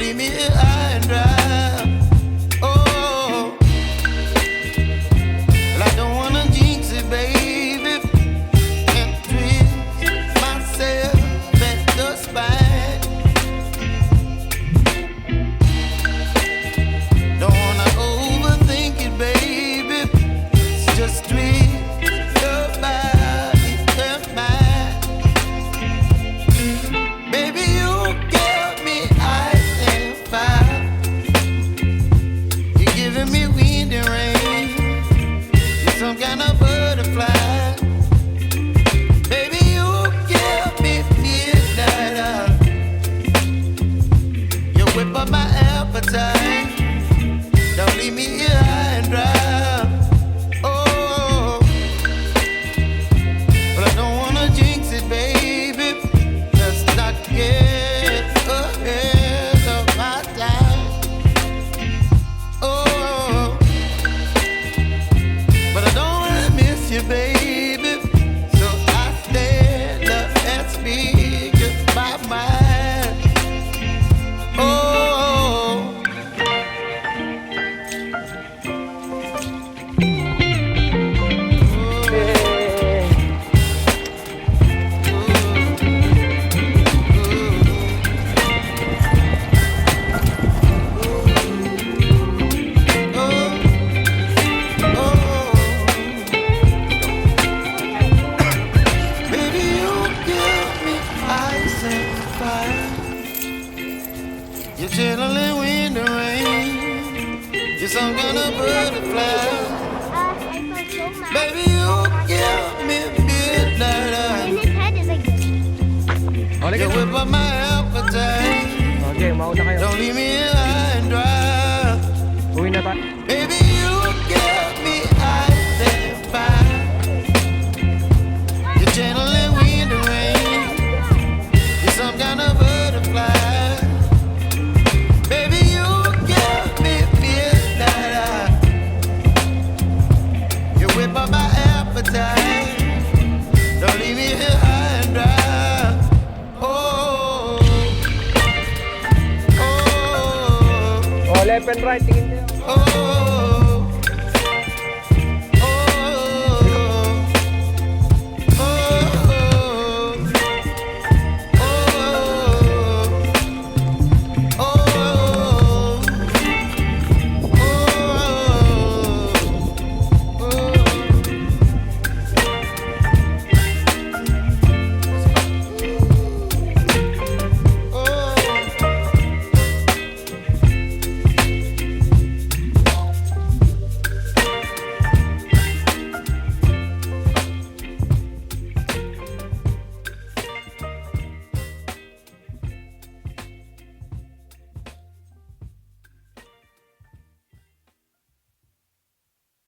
leave me here high and dry. Oh, well, I don't wanna jinx it, baby, and twist myself at the spine. Don't wanna overthink it, baby. It's just twist your body and mine. Baby, you give me ice and fire. You're giving me wind and rain. You're some kind of butterfly. Baby, you give me midnight. You whip up my appetite. Don't leave me here high and dry. Oh, but I don't wanna jinx it, baby. Let's not get ahead of my time. Oh, but I don't wanna miss you, baby. So I stand up and speak my mind. Oh. Baby, you give me ice and fire. You're chilling wind and rain. You're some kind of butterfly. Baby, you give me midnight. And his head is like this. You whip up my appetite. Okay, mauna kayo. Don't leave me here high and dry. Uwi na tayo. Baby, you give me ice and fire. You're channeling wind and rain. You're some kind of butterfly. Baby, you give me midnight. You whip up my appetite. Don't leave me here high and dry. Oh, oh, Oh, left and right, tingin kayo. oh.